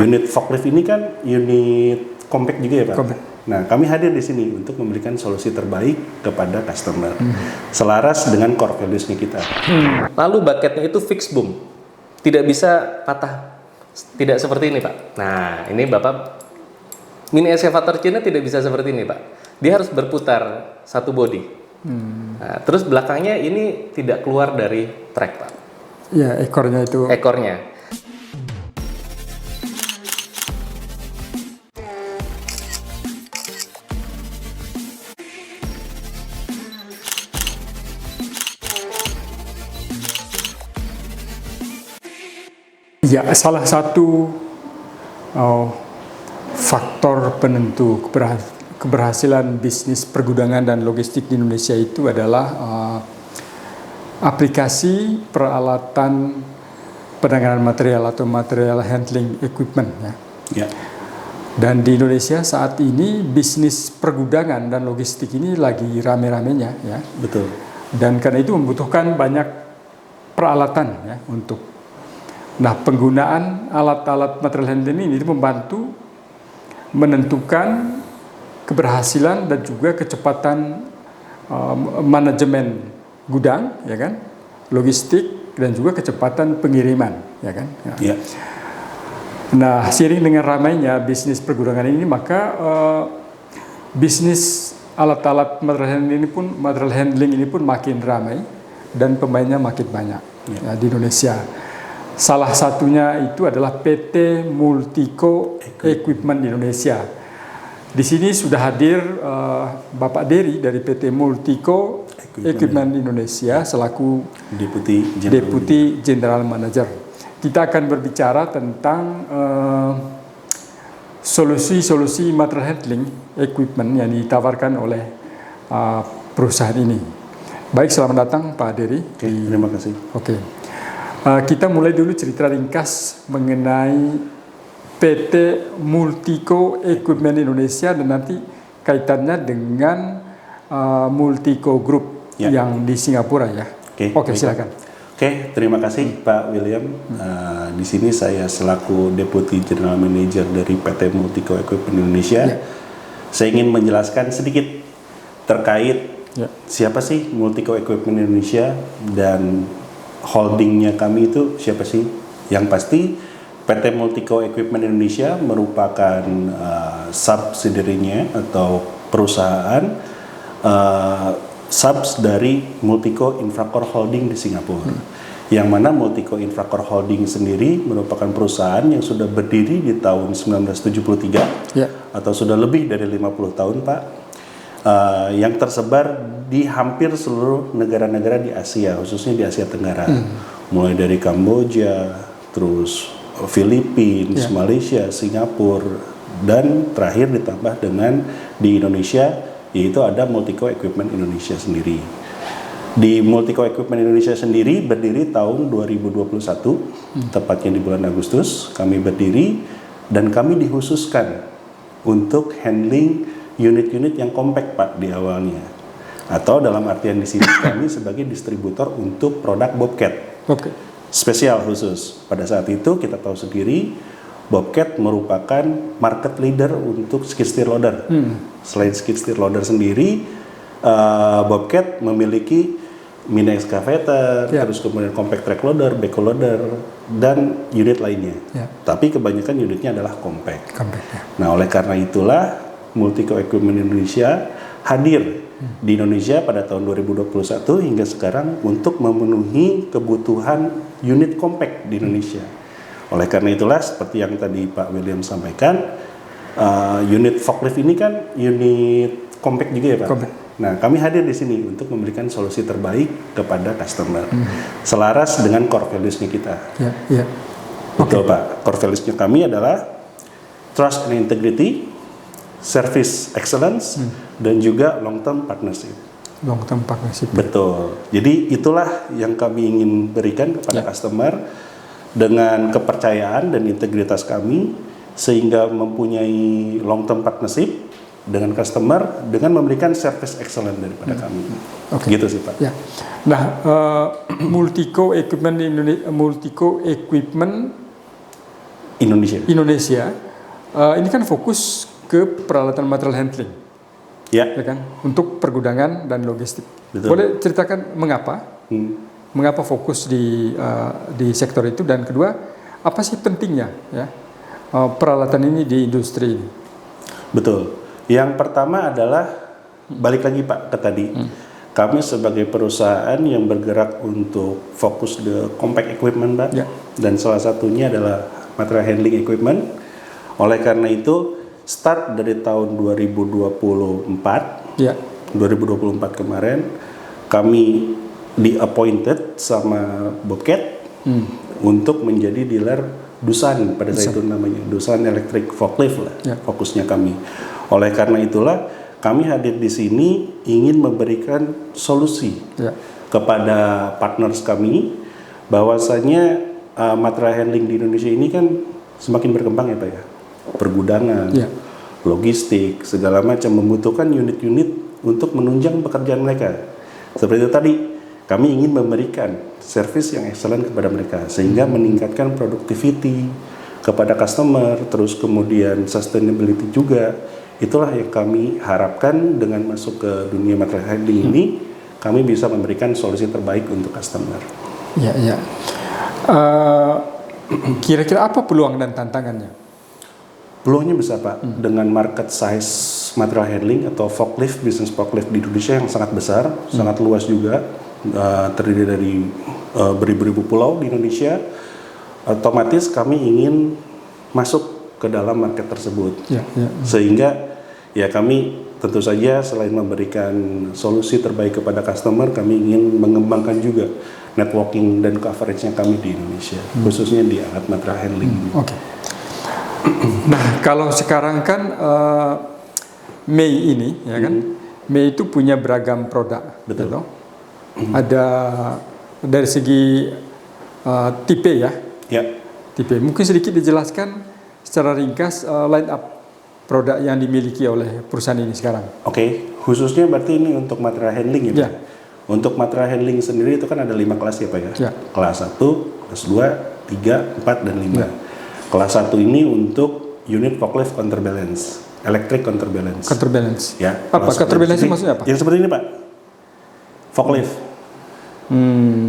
Unit forklift ini kan unit compact juga ya Pak? Compact. Nah, kami hadir di sini untuk memberikan solusi terbaik kepada customer, selaras dengan core values-nya kita. Lalu bucketnya itu fixed boom, tidak bisa patah, tidak seperti ini Pak. Nah, ini Bapak mini excavator Cina tidak bisa seperti ini Pak. Dia harus berputar satu body. Nah, terus belakangnya ini tidak keluar dari track Pak. Ya, ekornya itu. Ekornya. Ya, salah satu faktor penentu keberhasilan bisnis pergudangan dan logistik di Indonesia itu adalah aplikasi peralatan penanganan material atau material handling equipment. Ya. Dan di Indonesia saat ini bisnis pergudangan dan logistik ini lagi rame-ramenya, ya. Betul. Dan karena itu membutuhkan banyak peralatan, ya, untuk. Nah, penggunaan alat-alat material handling ini membantu menentukan keberhasilan dan juga kecepatan manajemen gudang, ya kan, logistik dan juga kecepatan pengiriman, ya kan. Ya. Nah, seiring dengan ramainya bisnis pergudangan ini, maka bisnis alat-alat material handling ini pun makin ramai dan pemainnya makin banyak, ya, di Indonesia. Salah satunya itu adalah PT Multico Equipment Indonesia. Di sini sudah hadir Bapak Dery dari PT Multico Equipment Indonesia selaku Deputi General Manager. Kita akan berbicara tentang solusi-solusi material handling equipment yang ditawarkan oleh perusahaan ini. Baik, selamat datang Pak Dery. Terima kasih. Oke. Kita mulai dulu cerita ringkas mengenai PT Multico Equipment Indonesia dan nanti kaitannya dengan Multico Group yang di Singapura, ya. Oke, silakan. Oke, terima kasih Pak William. Di sini saya selaku Deputi General Manager dari PT Multico Equipment Indonesia. Ya. Saya ingin menjelaskan sedikit terkait siapa sih Multico Equipment Indonesia dan holdingnya kami itu siapa sih? Yang pasti PT Multico Equipment Indonesia merupakan subsidiary-nya atau perusahaan subs dari Multico Infracore Holding di Singapura. Yang mana Multico Infracore Holding sendiri merupakan perusahaan yang sudah berdiri di tahun 1973 atau sudah lebih dari 50 tahun Pak. Yang tersebar di hampir seluruh negara-negara di Asia, khususnya di Asia Tenggara, mulai dari Kamboja, terus Filipina, Malaysia, Singapura, dan terakhir ditambah dengan di Indonesia, yaitu ada Multico Equipment Indonesia sendiri. Di Multico Equipment Indonesia sendiri berdiri tahun 2021, tepatnya di bulan Agustus, kami berdiri dan kami dikhususkan untuk handling unit-unit yang compact Pak di awalnya, atau dalam artian di sini kami sebagai distributor untuk produk Bobcat spesial khusus. Pada saat itu kita tahu sendiri Bobcat merupakan market leader untuk skid steer loader. Selain skid steer loader sendiri, Bobcat memiliki mini excavator, terus kemudian compact track loader, backhoe loader, dan unit lainnya. Tapi kebanyakan unitnya adalah compact. Nah, oleh karena itulah Multico Equipment Indonesia hadir di Indonesia pada tahun 2021 hingga sekarang untuk memenuhi kebutuhan unit compact di Indonesia. Oleh karena itulah seperti yang tadi Pak William sampaikan, unit forklift ini kan unit compact juga ya Pak. Nah, kami hadir di sini untuk memberikan solusi terbaik kepada customer, selaras dengan core values-nya kita. Betul Pak, core values-nya kami adalah trust and integrity, service excellence, dan juga long term partnership. Betul. Jadi itulah yang kami ingin berikan kepada customer dengan kepercayaan dan integritas kami, sehingga mempunyai long term partnership dengan customer dengan memberikan service excellent daripada kami. Gitu sih Pak. Nah, Multico Equipment Indonesia, ini kan fokus ke peralatan material handling, Ya. ya kan, untuk pergudangan dan logistik. Betul. Boleh ceritakan mengapa? Mengapa fokus di sektor itu, dan kedua, apa sih pentingnya ya peralatan ini di industri ini? Betul. Yang pertama adalah balik lagi Pak ke tadi. Kami sebagai perusahaan yang bergerak untuk fokus di compact equipment Pak. Ya. Dan salah satunya adalah material handling equipment. Oleh karena itu, start dari tahun 2024, Ya. 2024 kemarin, kami di-appointed sama Bobcat untuk menjadi dealer Doosan, pada saat itu namanya Doosan Electric Forklift lah, Ya. fokusnya kami. Oleh karena itulah, kami hadir di sini ingin memberikan solusi Ya. kepada partners kami, bahwasanya material handling di Indonesia ini kan semakin berkembang ya Pak ya. Pergudangan, Ya. logistik, segala macam membutuhkan unit-unit untuk menunjang pekerjaan mereka. Seperti itu tadi, kami ingin memberikan service yang excellent kepada mereka sehingga meningkatkan productivity kepada customer, terus kemudian sustainability juga. Itulah yang kami harapkan dengan masuk ke dunia material handling ini, kami bisa memberikan solusi terbaik untuk customer. Ya, ya. Kira-kira apa peluang dan tantangannya? Peluangnya besar Pak, dengan market size material handling atau forklift, business forklift di Indonesia yang sangat besar, sangat luas juga, terdiri dari beribu-ribu pulau di Indonesia. Otomatis kami ingin masuk ke dalam market tersebut. Ya, ya. Sehingga ya kami tentu saja selain memberikan solusi terbaik kepada customer, kami ingin mengembangkan juga networking dan coveragenya kami di Indonesia, khususnya di alat material handling. Oke. Nah, kalau sekarang kan Mei ini, ya kan, Mei itu punya beragam produk. Betul. Gitu. Ada dari segi tipe ya, Ya, tipe. Mungkin sedikit dijelaskan secara ringkas line up produk yang dimiliki oleh perusahaan ini sekarang. oke. Khususnya berarti ini untuk material handling ya Pak? Ya. Untuk material handling sendiri itu kan ada 5 kelas ya Pak ya? Ya. Kelas 1, kelas 2, 3, 4, dan 5. Ya. Kelas 1 ini untuk unit forklift counterbalance, electric counterbalance. Counterbalance. Ya. Apa Kelas counterbalance seperti- maksudnya apa? Yang seperti ini Pak. Forklift.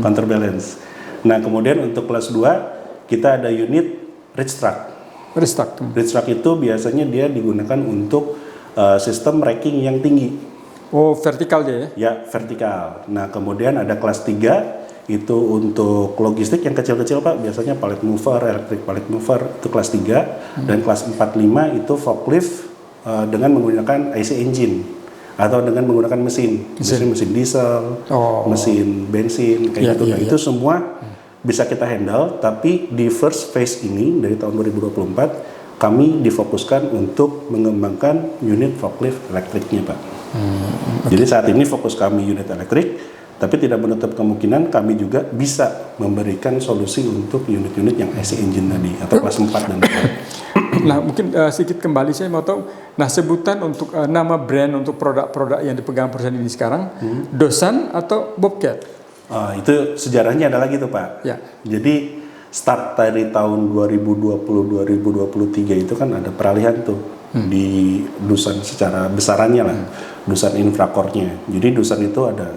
Counterbalance. Nah, kemudian untuk kelas 2 kita ada unit reach truck. Restock. Reach truck itu biasanya dia digunakan untuk sistem racking yang tinggi. Oh, vertikal dia ya? Ya, vertikal. Nah, kemudian ada kelas 3 itu untuk logistik yang kecil-kecil Pak, biasanya pallet mover, electric pallet mover, itu kelas 3. Dan kelas 4, 5 itu forklift dengan menggunakan IC engine atau dengan menggunakan mesin diesel, mesin bensin, kayak gitu. Nah, itu semua bisa kita handle, tapi di first phase ini dari tahun 2024 kami difokuskan untuk mengembangkan unit forklift elektriknya Pak. Jadi saat ini fokus kami unit elektrik, tapi tidak menutup kemungkinan kami juga bisa memberikan solusi untuk unit-unit yang IC engine tadi atau kelas 4 dan 5. Nah, mungkin sedikit kembali saya mau tahu, nah sebutan untuk nama brand untuk produk-produk yang dipegang perusahaan ini sekarang, Doosan atau Bobcat? Itu sejarahnya ada lagi tuh Pak. Ya. Jadi start dari tahun 2020-2023 itu kan ada peralihan tuh di Doosan secara besarannya lah, Doosan Infracore-nya. Jadi Doosan itu ada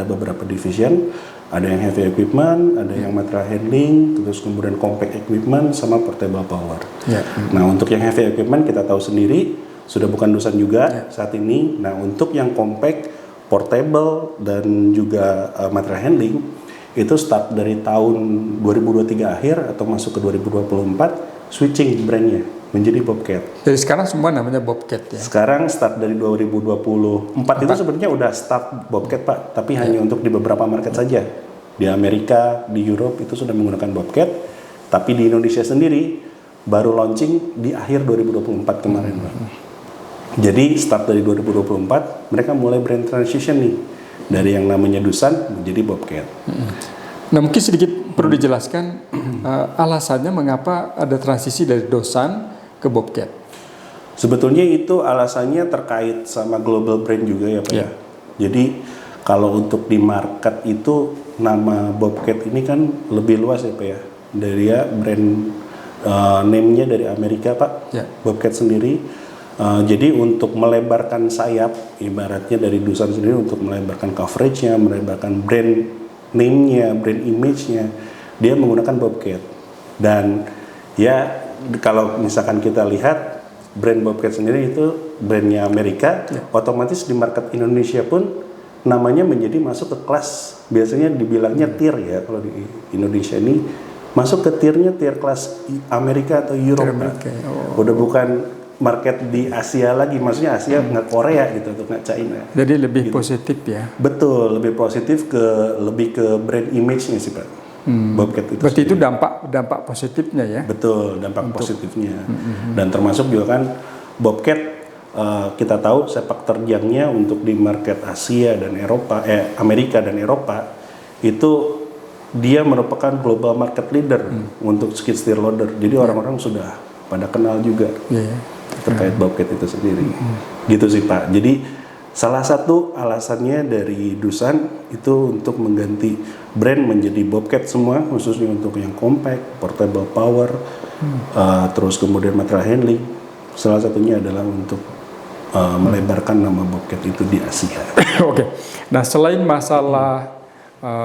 beberapa division, ada yang heavy equipment, ada yang material handling, terus kemudian compact equipment sama portable power. Ya. Nah, untuk yang heavy equipment kita tahu sendiri sudah bukan Doosan juga saat ini. Nah, untuk yang compact, portable dan juga material handling itu start dari tahun 2023 akhir atau masuk ke 2024 switching brandnya menjadi Bobcat. Jadi sekarang semua namanya Bobcat ya. Sekarang start dari 2024 itu sebenarnya udah start Bobcat Pak, tapi hanya untuk di beberapa market saja. Di Amerika, di Europe itu sudah menggunakan Bobcat, tapi di Indonesia sendiri baru launching di akhir 2024 kemarin Pak. Jadi start dari 2024 mereka mulai brand transition nih dari yang namanya Doosan menjadi Bobcat. Nah, mungkin sedikit perlu dijelaskan alasannya mengapa ada transisi dari Doosan ke Bobcat. Sebetulnya itu alasannya terkait sama global brand juga ya Pak ya. Jadi kalau untuk di market itu nama Bobcat ini kan lebih luas ya Pak ya. Dari ya brand name-nya dari Amerika Pak, Bobcat sendiri. Jadi untuk melebarkan sayap, ibaratnya dari Doosan sendiri untuk melebarkan coverage-nya, melebarkan brand name-nya, brand image-nya, dia menggunakan Bobcat. Dan ya kalau misalkan kita lihat brand Bobcat sendiri itu brandnya Amerika, otomatis di market Indonesia pun namanya menjadi masuk ke kelas, biasanya dibilangnya tier ya, kalau di Indonesia ini masuk ke tiernya tier kelas Amerika atau Eropa. Udah bukan market di Asia lagi, maksudnya Asia nggak Korea gitu atau nggak China. Jadi lebih gitu. Positif ya? Betul, lebih positif lebih ke brand image-nya sih Pak. Bobcat itu. Berarti itu dampak positifnya ya? Betul, dampak positifnya. Dan termasuk juga kan Bobcat kita tahu sepak terjangnya untuk di market Asia dan Eropa, Amerika dan Eropa itu dia merupakan global market leader untuk skid steer loader. Jadi orang-orang sudah pada kenal juga. Terkait Bobcat itu sendiri, gitu sih Pak. Jadi salah satu alasannya dari Doosan itu untuk mengganti brand menjadi Bobcat semua, khususnya untuk yang compact, portable power, terus kemudian material handling. Salah satunya adalah untuk melebarkan nama Bobcat itu di Asia. Oke. Nah selain masalah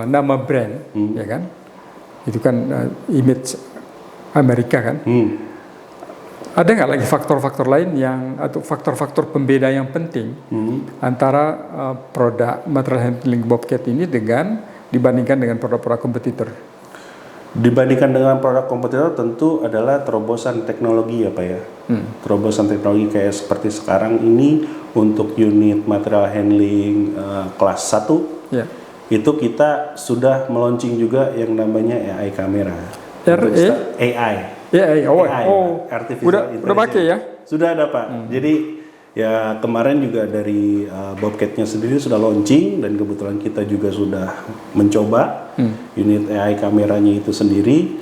nama brand, ya kan, itu kan image Amerika kan. Ada nggak lagi faktor-faktor lain atau faktor-faktor pembeda yang penting antara produk material handling Bobcat ini dibandingkan dengan produk-produk kompetitor? Dibandingkan dengan produk kompetitor tentu adalah terobosan teknologi ya Pak ya. Terobosan teknologi kayak seperti sekarang ini untuk unit material handling kelas 1 itu kita sudah meluncing juga yang namanya AI kamera. AI. Udah pakai ya? Sudah ada Pak. Jadi ya kemarin juga dari Bobcat-nya sendiri sudah launching dan kebetulan kita juga sudah mencoba unit AI kameranya itu sendiri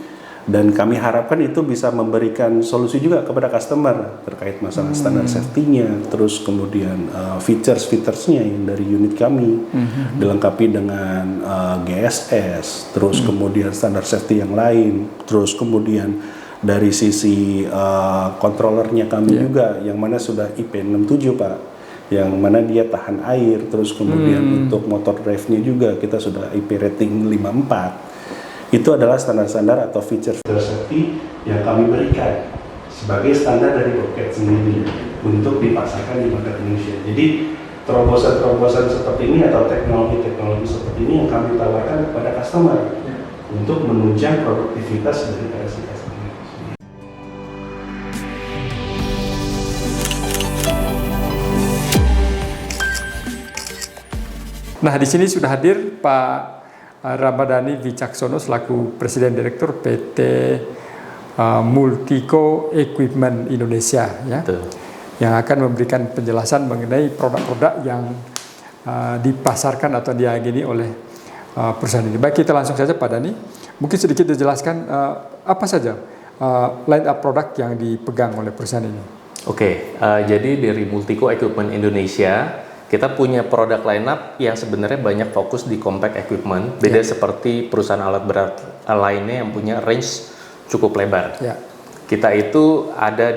dan kami harapkan itu bisa memberikan solusi juga kepada customer terkait masalah standar safety-nya, terus kemudian features-featuresnya yang dari unit kami dilengkapi dengan GSS, terus kemudian standar safety yang lain, terus kemudian dari sisi controllernya kami juga yang mana sudah IP67 Pak, yang mana dia tahan air, terus kemudian untuk motor drive-nya juga kita sudah IP rating 54. Itu adalah standar-standar atau feature safety yang kami berikan sebagai standar dari Bobcat sendiri untuk dipasarkan di market Indonesia. Jadi terobosan-terobosan seperti ini atau teknologi-teknologi seperti ini yang kami tawarkan kepada customer untuk menunjang produktivitas dari si customer. Nah, di sini sudah hadir Pak Ramadhani Wicaksono selaku Presiden Direktur PT Multico Equipment Indonesia ya. Yang akan memberikan penjelasan mengenai produk-produk yang dipasarkan atau diagini oleh perusahaan ini. Baik, kita langsung saja Pak Dhani. Mungkin sedikit dijelaskan apa saja line up produk yang dipegang oleh perusahaan ini. Oke, jadi dari Multico Equipment Indonesia kita punya produk lineup yang sebenarnya banyak fokus di compact equipment, beda seperti perusahaan alat berat lainnya yang punya range cukup lebar. Kita itu ada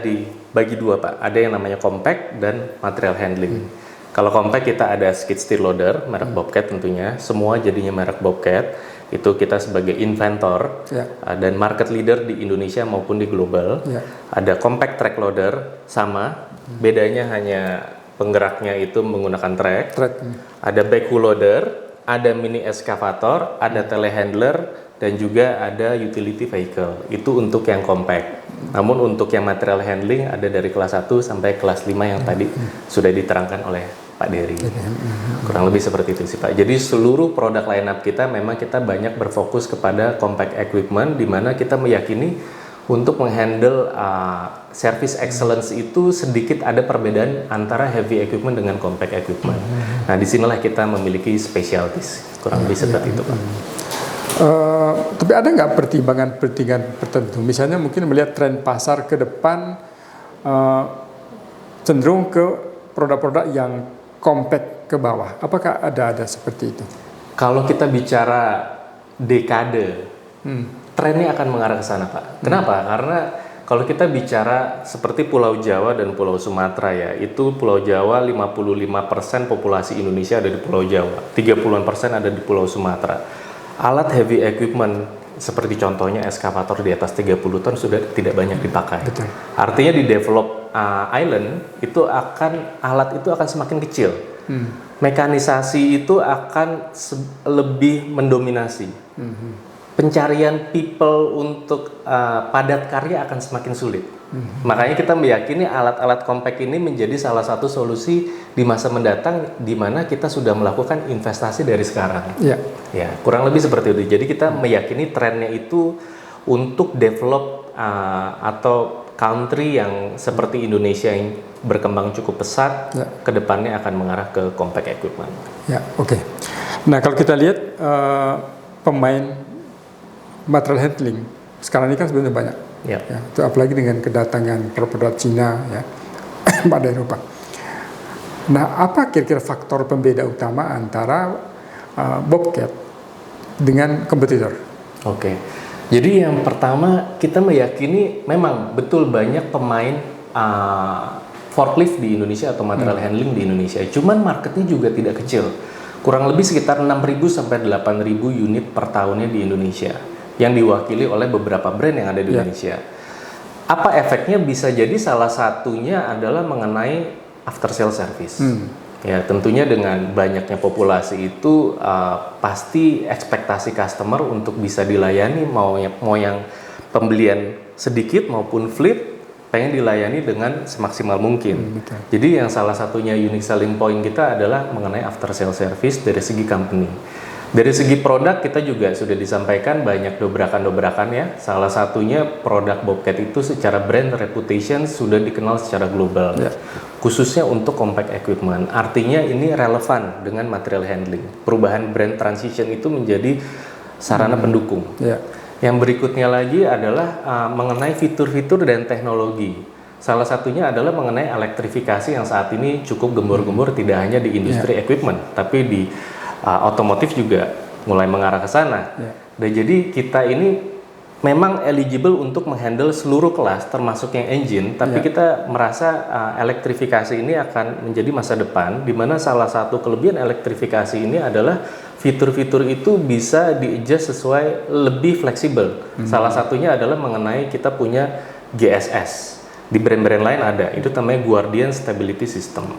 bagi dua Pak, ada yang namanya compact dan material handling. Kalau compact kita ada skid steer loader, merek Bobcat tentunya, semua jadinya merek Bobcat. Itu kita sebagai inventor dan market leader di Indonesia maupun di global. Ada compact track loader, sama, bedanya hanya penggeraknya itu menggunakan track. Ada backhoe loader, ada mini excavator, ada telehandler, dan juga ada utility vehicle. Itu untuk yang compact. Namun untuk yang material handling ada dari kelas 1 sampai kelas 5 yang tadi sudah diterangkan oleh Pak Dery. Kurang lebih seperti itu sih Pak. Jadi seluruh produk lineup kita memang kita banyak berfokus kepada compact equipment, di mana kita meyakini untuk menghandle service excellence itu sedikit ada perbedaan antara heavy equipment dengan compact equipment. Nah, disinilah kita memiliki specialties, kurang lebih seperti itu Pak. Tapi ada nggak pertimbangan tertentu? Misalnya mungkin melihat tren pasar ke depan cenderung ke produk-produk yang compact ke bawah. Apakah ada seperti itu? Kalau kita bicara dekade, trennya akan mengarah ke sana Pak. Kenapa? Karena Kalau kita bicara seperti Pulau Jawa dan Pulau Sumatera ya, itu Pulau Jawa 55% populasi Indonesia ada di Pulau Jawa, 30% ada di Pulau Sumatera. Alat heavy equipment seperti contohnya eskavator di atas 30 ton sudah tidak banyak dipakai. Betul. Artinya di develop island itu alat itu akan semakin kecil. Mekanisasi itu akan lebih mendominasi. Pencarian people untuk padat karya akan semakin sulit. Makanya kita meyakini alat-alat compact ini menjadi salah satu solusi di masa mendatang, di mana kita sudah melakukan investasi dari sekarang. Ya, kurang lebih seperti itu. Jadi kita meyakini trennya itu untuk develop atau country yang seperti Indonesia yang berkembang cukup pesat, kedepannya akan mengarah ke compact equipment. Ya, oke. Nah, kalau kita lihat pemain material handling sekarang ini kan sebenarnya banyak. Ya, itu apalagi dengan kedatangan produk Cina ya pada Eropa. Nah, apa kira-kira faktor pembeda utama antara Bobcat dengan kompetitor? Oke. Jadi yang pertama kita meyakini memang betul banyak pemain forklift di Indonesia atau material handling di Indonesia. Cuman marketnya juga tidak kecil. Kurang lebih sekitar 6.000 sampai 8.000 unit per tahunnya di Indonesia, yang diwakili oleh beberapa brand yang ada di Indonesia. Apa efeknya? Bisa jadi salah satunya adalah mengenai after sale service. Ya, tentunya dengan banyaknya populasi itu pasti ekspektasi customer untuk bisa dilayani, mau yang pembelian sedikit maupun fleet, pengen dilayani dengan semaksimal mungkin. Jadi yang salah satunya unique selling point kita adalah mengenai after sale service dari segi company. Dari segi produk kita juga sudah disampaikan banyak dobrakan-dobrakan ya. Salah satunya produk Bobcat itu secara brand reputation sudah dikenal secara global. Khususnya untuk compact equipment. Artinya ini relevan dengan material handling. Perubahan brand transition itu menjadi sarana pendukung. Yang berikutnya lagi adalah mengenai fitur-fitur dan teknologi. Salah satunya adalah mengenai elektrifikasi yang saat ini cukup gembor-gembor, tidak hanya di industri equipment, tapi di otomotif juga mulai mengarah ke sana. Dan jadi kita ini memang eligible untuk menghandle seluruh kelas termasuk yang engine, tapi kita merasa elektrifikasi ini akan menjadi masa depan, di mana salah satu kelebihan elektrifikasi ini adalah fitur-fitur itu bisa di-adjust sesuai lebih fleksibel. Salah satunya adalah mengenai kita punya GSS. Di brand-brand lain ada, itu namanya Guardian Stability System.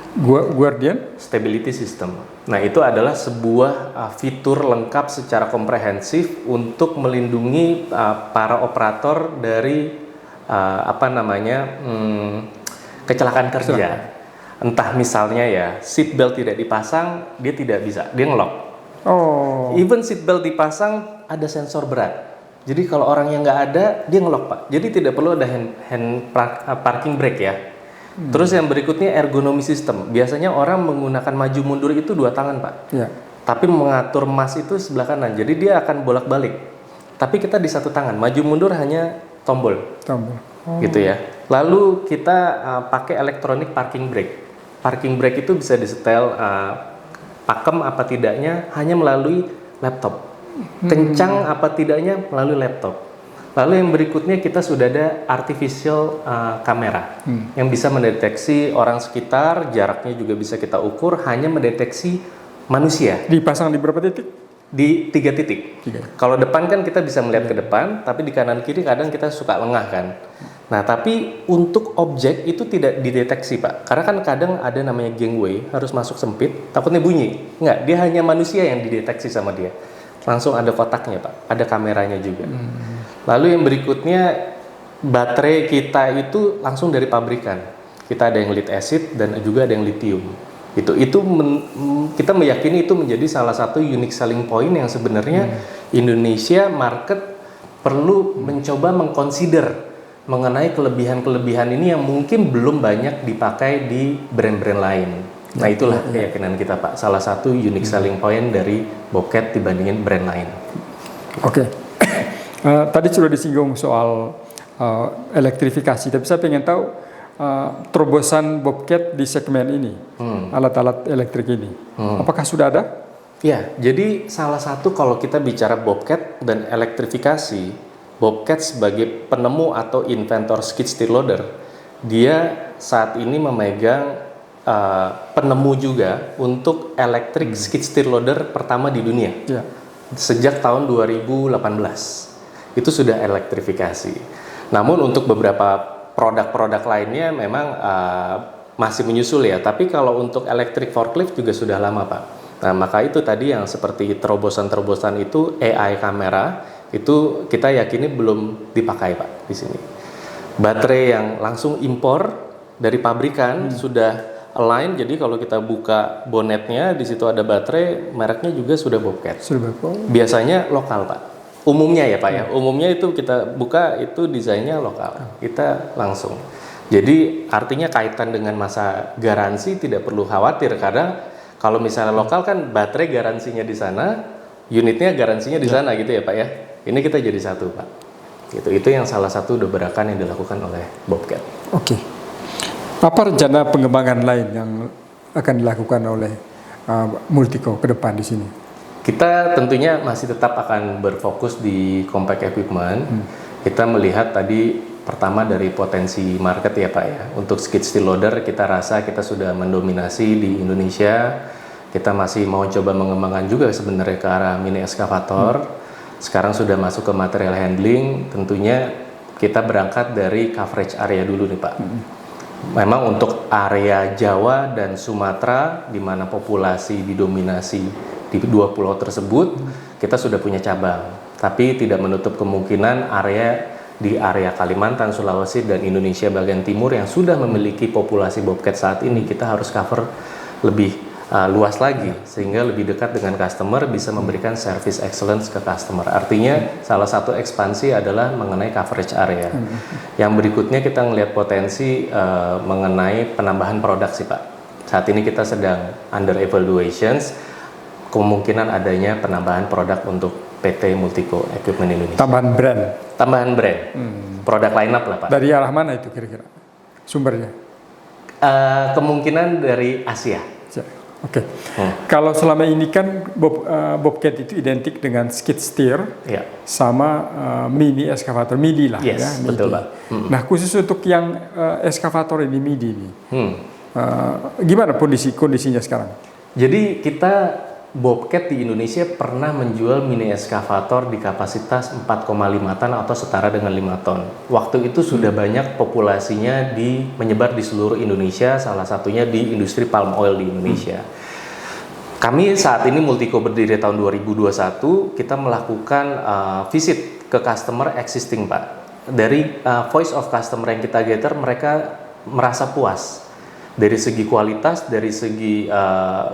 Guardian Stability System. Nah, itu adalah sebuah fitur lengkap secara komprehensif untuk melindungi para operator dari kecelakaan kerja. Entah misalnya ya, seat belt tidak dipasang, dia tidak bisa, dia ngelock. Even seat belt dipasang, ada sensor berat. Jadi kalau orang yang nggak ada, dia ngelock, Pak. Jadi tidak perlu ada parking brake ya. Terus yang berikutnya ergonomi system. Biasanya orang menggunakan maju mundur itu 2 tangan, Pak. Tapi mengatur mas itu sebelah kanan. Jadi dia akan bolak-balik. Tapi kita di 1 tangan. Maju mundur hanya tombol. Gitu ya. Lalu kita pakai electronic parking brake. Parking brake itu bisa disetel pakem apa tidaknya hanya melalui laptop. Kencang apa tidaknya melalui laptop. Lalu yang berikutnya kita sudah ada artificial kamera yang bisa mendeteksi orang sekitar, jaraknya juga bisa kita ukur, hanya mendeteksi manusia. Dipasang di berapa titik? Di 3 titik. Kalau depan kan kita bisa melihat ke depan, tapi di kanan kiri kadang kita suka lengah kan. Nah, tapi untuk objek itu tidak dideteksi, Pak. Karena kan kadang ada namanya gangway, harus masuk sempit, takutnya bunyi. Enggak, dia hanya manusia yang dideteksi sama dia. Langsung ada kotaknya, Pak. Ada kameranya juga. Lalu yang berikutnya, baterai kita itu langsung dari pabrikan. Kita ada yang lead acid dan juga ada yang lithium. Kita meyakini itu menjadi salah satu unique selling point yang sebenarnya Indonesia market perlu mencoba mengconsider mengenai kelebihan-kelebihan ini yang mungkin belum banyak dipakai di brand-brand lain. Nah, itulah keyakinan kita, Pak. Salah satu unique selling point dari Bobcat dibandingin brand lain. Tadi sudah disinggung soal elektrifikasi, tapi saya pengen tahu terobosan Bobcat di segmen ini, alat-alat elektrik ini. Apakah sudah ada? Ya, jadi salah satu kalau kita bicara Bobcat dan elektrifikasi, Bobcat sebagai penemu atau inventor skid steer loader, dia saat ini memegang penemu juga untuk electric skid steer loader pertama di dunia. Sejak tahun 2018 itu sudah elektrifikasi. Namun untuk beberapa produk-produk lainnya memang masih menyusul ya. Tapi kalau untuk electric forklift juga sudah lama, Pak. Nah, maka itu tadi yang seperti terobosan-terobosan itu, AI kamera itu kita yakini belum dipakai, Pak, di sini. Baterai yang langsung impor dari pabrikan sudah align, jadi kalau kita buka bonetnya di situ ada baterai, mereknya juga sudah Bobcat. Biasanya lokal, Pak. Umumnya ya, Pak ya. Umumnya itu kita buka itu desainnya lokal. Kita langsung. Jadi artinya kaitan dengan masa garansi tidak perlu khawatir, karena kalau misalnya lokal kan baterai garansinya di sana, unitnya garansinya di sana gitu ya, Pak ya. Ini kita jadi satu, Pak. Gitu. Itu yang salah satu dobrakan yang dilakukan oleh Bobcat. Oke. Apa rencana pengembangan lain yang akan dilakukan oleh Multico ke depan di sini? Kita tentunya masih tetap akan berfokus di compact equipment. Kita melihat tadi pertama dari potensi market ya, Pak ya. Untuk skid steer loader kita rasa kita sudah mendominasi di Indonesia. Kita masih mau coba mengembangkan juga sebenarnya ke arah mini excavator. Sekarang sudah masuk ke material handling. Tentunya kita berangkat dari coverage area dulu nih, Pak. Memang untuk area Jawa dan Sumatera di mana populasi didominasi di dua pulau tersebut, kita sudah punya cabang. Tapi tidak menutup kemungkinan di area Kalimantan, Sulawesi dan Indonesia bagian timur yang sudah memiliki populasi Bobcat saat ini, kita harus cover lebih luas lagi sehingga lebih dekat dengan customer, bisa memberikan service excellence ke customer. Artinya salah satu ekspansi adalah mengenai coverage area. Yang berikutnya kita melihat potensi mengenai penambahan produk sih, Pak. Saat ini kita sedang under evaluations kemungkinan adanya penambahan produk untuk PT Multico Equipment Indonesia. Tambahan brand. Produk line up lah, Pak. Dari arah mana itu kira-kira sumbernya? Kemungkinan dari Asia. Oke. Kalau selama ini kan Bobcat itu identik dengan skid steer sama mini excavator MIDI lah, ya. MIDI. Betul, Pak. Nah, khusus untuk yang excavator ini MIDI ini, gimana kondisinya sekarang? Jadi kita Bobcat di Indonesia pernah menjual mini excavator di kapasitas 4,5 ton atau setara dengan 5 ton. Waktu itu sudah banyak populasinya menyebar di seluruh Indonesia, salah satunya di industri palm oil di Indonesia. Kami saat ini Multico berdiri tahun 2021, kita melakukan visit ke customer existing, Pak. Dari voice of customer yang kita gather, mereka merasa puas. Dari segi kualitas, dari segi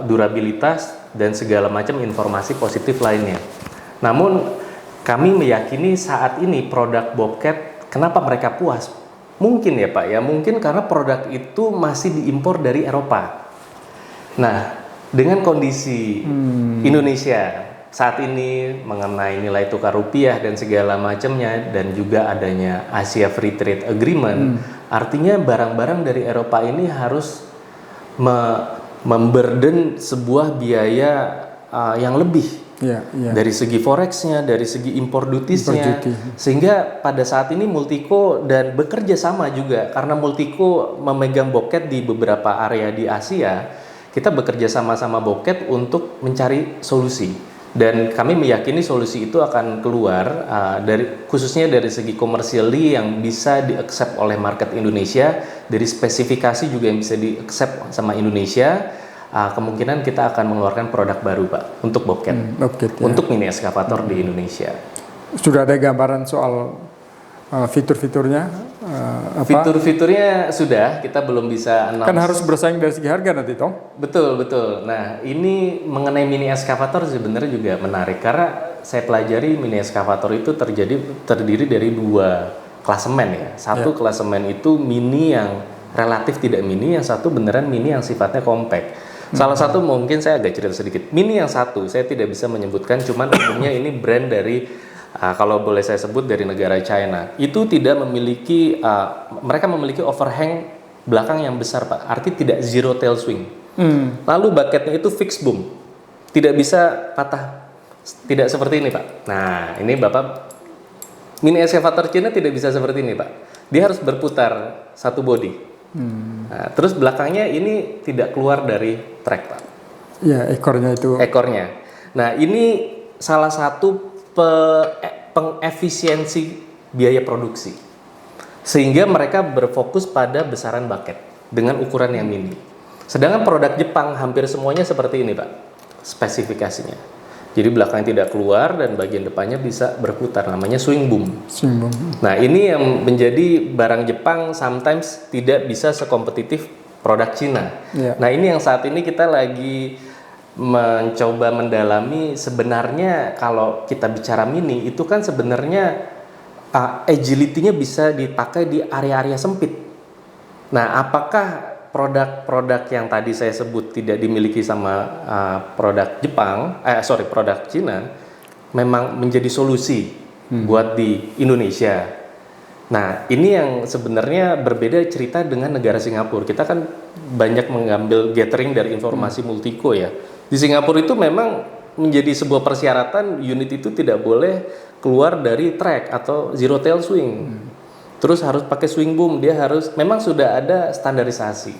durabilitas, dan segala macam informasi positif lainnya. Namun kami meyakini saat ini produk Bobcat, kenapa mereka puas? Mungkin ya, Pak ya, mungkin karena produk itu masih diimpor dari Eropa. Nah, dengan kondisi Indonesia saat ini mengenai nilai tukar rupiah dan segala macamnya, dan juga adanya Asia Free Trade Agreement, artinya barang-barang dari Eropa ini harus memburden sebuah biaya yang lebih dari segi forexnya, dari segi impor dutiesnya, sehingga pada saat ini Multico dan bekerja sama juga karena Multico memegang Bobcat di beberapa area di Asia, kita bekerja sama-sama Bobcat untuk mencari solusi. Dan kami meyakini solusi itu akan keluar khususnya dari segi commercially yang bisa di-accept oleh market Indonesia, dari spesifikasi juga yang bisa di-accept sama Indonesia. Kemungkinan kita akan mengeluarkan produk baru, Pak, untuk Bobcat, untuk mini excavator di Indonesia. Sudah ada gambaran soal fitur-fiturnya? Fitur-fiturnya sudah, kita belum bisa announce. Kan harus bersaing dari segi harga nanti, Tom? Betul. Nah, ini mengenai mini excavator sebenarnya juga menarik, karena saya pelajari mini excavator itu terdiri dari dua klasemen ya. Satu klasemen itu mini yang relatif tidak mini, yang satu beneran mini yang sifatnya compact. Salah satu mungkin saya agak cerita sedikit. Mini yang satu saya tidak bisa menyebutkan, cuman umumnya ini brand dari kalau boleh saya sebut dari negara China. Itu tidak memiliki mereka memiliki overhang belakang yang besar, Pak. Arti tidak zero tail swing. Lalu bucketnya itu fixed boom. Tidak bisa patah. Tidak seperti ini, Pak. Nah, ini Bapak Mini excavator Cina tidak bisa seperti ini, Pak. Dia harus berputar satu body. Nah, terus belakangnya ini tidak keluar dari trek, Pak. Ya, ekornya itu. Ekornya. Nah, ini salah satu pengefisiensi biaya produksi. Sehingga mereka berfokus pada besaran bucket dengan ukuran yang mini. Sedangkan produk Jepang hampir semuanya seperti ini, Pak, spesifikasinya. Jadi belakangnya tidak keluar dan bagian depannya bisa berputar, namanya swing boom. Swing boom. Nah, ini yang menjadi barang Jepang sometimes tidak bisa sekompetitif produk Cina. Yeah. Nah, ini yang saat ini kita lagi mencoba mendalami. Sebenarnya kalau kita bicara mini itu kan sebenarnya agility-nya bisa dipakai di area-area sempit. Nah, apakah produk-produk yang tadi saya sebut tidak dimiliki sama produk produk Cina memang menjadi solusi buat di Indonesia. Nah, ini yang sebenarnya berbeda cerita dengan negara Singapura. Kita kan banyak mengambil gathering dari informasi Multico ya. Di Singapura itu memang menjadi sebuah persyaratan unit itu tidak boleh keluar dari track atau zero tail swing. Terus harus pakai swing boom, dia harus memang sudah ada standarisasi.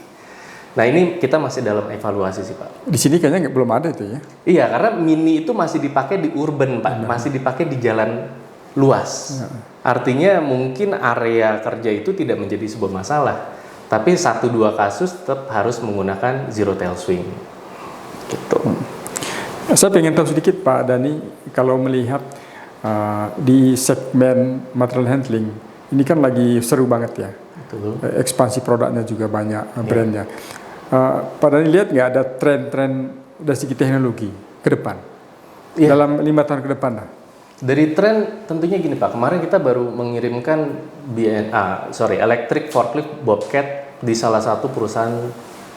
Nah, ini kita masih dalam evaluasi sih, Pak. Di sini kayaknya belum ada itu ya. Iya, karena mini itu masih dipakai di urban, Pak. Masih dipakai di jalan luas. Artinya mungkin area kerja itu tidak menjadi sebuah masalah. Tapi 1-2 kasus tetap harus menggunakan zero tail swing. Gitu. Saya pengen tahu sedikit Pak Dhani, kalau melihat di segmen material handling, ini kan lagi seru banget ya. Betul. Ekspansi produknya juga banyak, brandnya. Pak Dhani lihat nggak ada tren-tren dari segi teknologi ke depan? Dalam 5 tahun ke depan lah. Dari tren tentunya gini Pak, kemarin kita baru mengirimkan electric forklift Bobcat di salah satu perusahaan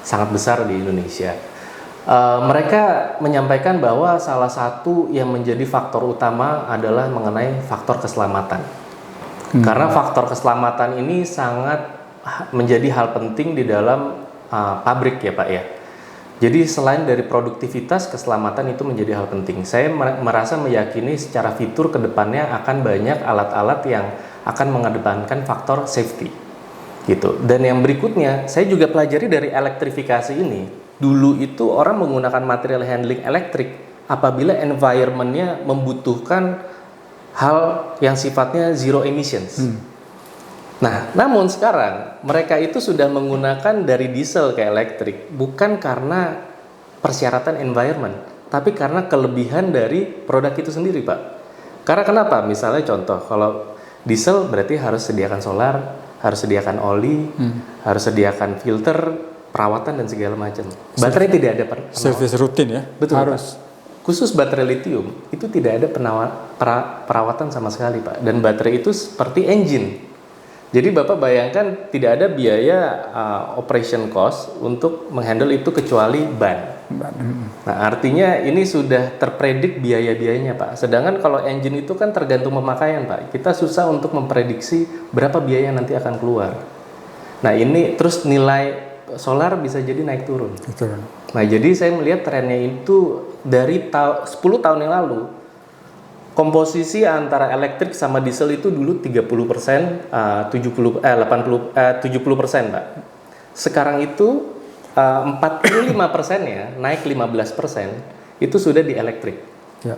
sangat besar di Indonesia. Mereka menyampaikan bahwa salah satu yang menjadi faktor utama adalah mengenai faktor keselamatan. Karena faktor keselamatan ini sangat menjadi hal penting di dalam pabrik ya Pak ya. Jadi selain dari produktivitas, keselamatan itu menjadi hal penting. Saya merasa meyakini secara fitur ke depannya akan banyak alat-alat yang akan mengedepankan faktor safety. Gitu. Dan yang berikutnya, saya juga pelajari dari elektrifikasi ini. Dulu itu orang menggunakan material handling elektrik apabila environment-nya membutuhkan hal yang sifatnya zero emissions. Nah, namun sekarang mereka itu sudah menggunakan dari diesel ke elektrik bukan karena persyaratan environment, tapi karena kelebihan dari produk itu sendiri, Pak. Karena kenapa? Misalnya contoh, kalau diesel berarti harus sediakan solar, harus sediakan oli, harus sediakan filter, perawatan dan segala macam. Baterai tidak ada service rutin ya. Betul, harus. Pak. Khusus baterai lithium itu tidak ada perawatan sama sekali, Pak. Dan baterai itu seperti engine. Jadi Bapak bayangkan tidak ada biaya operation cost untuk menghandle itu kecuali ban. Nah, artinya ini sudah terpredik biaya-biayanya, Pak. Sedangkan kalau engine itu kan tergantung pemakaian, Pak. Kita susah untuk memprediksi berapa biaya yang nanti akan keluar. Nah, ini terus nilai solar bisa jadi naik turun. Betul. Nah, jadi saya melihat trennya itu dari 10 tahun yang lalu, komposisi antara elektrik sama diesel itu dulu 30%, 70% Pak. Sekarang itu 45%-nya naik 15% itu sudah di elektrik. Ya.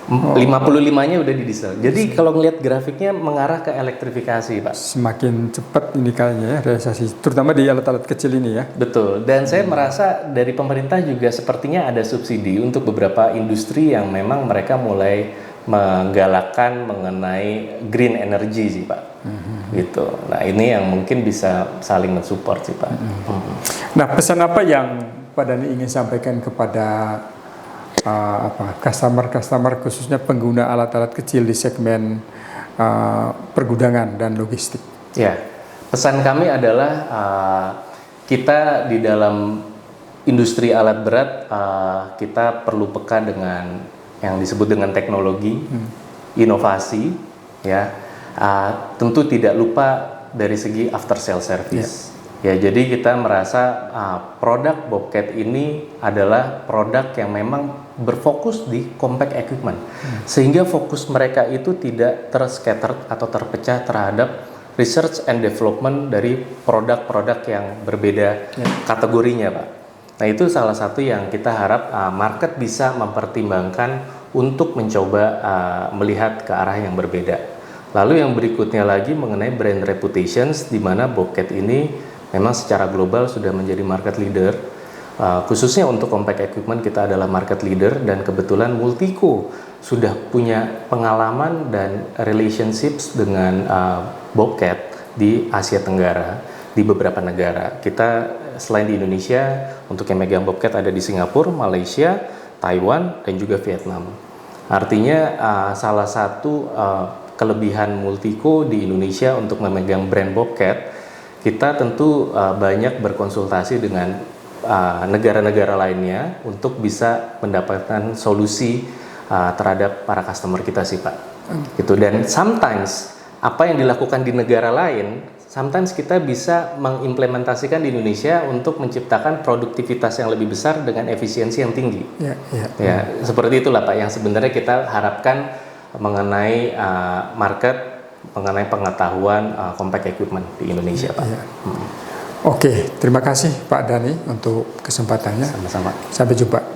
55-nya udah di diesel. Jadi kalau ngelihat grafiknya mengarah ke elektrifikasi, Pak. Semakin cepat ini kayaknya ya realisasi, terutama di alat-alat kecil ini ya. Betul. Dan saya merasa dari pemerintah juga sepertinya ada subsidi untuk beberapa industri yang memang mereka mulai menggalakkan mengenai green energy sih, Pak. Gitu. Nah, ini yang mungkin bisa saling mensupport sih, Pak. Nah, pesan apa yang Pak Dhani ingin sampaikan kepada customer khususnya pengguna alat-alat kecil di segmen pergudangan dan logistik? Ya, pesan kami adalah kita di dalam industri alat berat kita perlu peka dengan yang disebut dengan teknologi, inovasi, ya. Tentu tidak lupa dari segi after sale service, Ya, jadi kita merasa produk Bobcat ini adalah produk yang memang berfokus di compact equipment, sehingga fokus mereka itu tidak terscattered atau terpecah terhadap research and development dari produk-produk yang berbeda kategorinya, Pak. Nah, itu salah satu yang kita harap market bisa mempertimbangkan untuk mencoba melihat ke arah yang berbeda. Lalu yang berikutnya lagi mengenai brand reputations, di mana Bobcat ini memang secara global sudah menjadi market leader, khususnya untuk compact equipment kita adalah market leader, dan kebetulan Multico sudah punya pengalaman dan relationships dengan Bobcat di Asia Tenggara, di beberapa negara. Kita selain di Indonesia, untuk yang megang Bobcat ada di Singapura, Malaysia, Taiwan, dan juga Vietnam. Artinya salah satu kelebihan Multico di Indonesia untuk memegang brand Bobcat, kita tentu banyak berkonsultasi dengan negara-negara lainnya untuk bisa mendapatkan solusi terhadap para customer kita sih, Pak. Gitu. Dan sometimes apa yang dilakukan di negara lain, sometimes kita bisa mengimplementasikan di Indonesia untuk menciptakan produktivitas yang lebih besar dengan efisiensi yang tinggi. Ya, seperti itulah, Pak, yang sebenarnya kita harapkan mengenai market, mengenai pengetahuan compact equipment di Indonesia, Pak. Oke, terima kasih Pak Dhani untuk kesempatannya. Sama-sama. Sampai jumpa.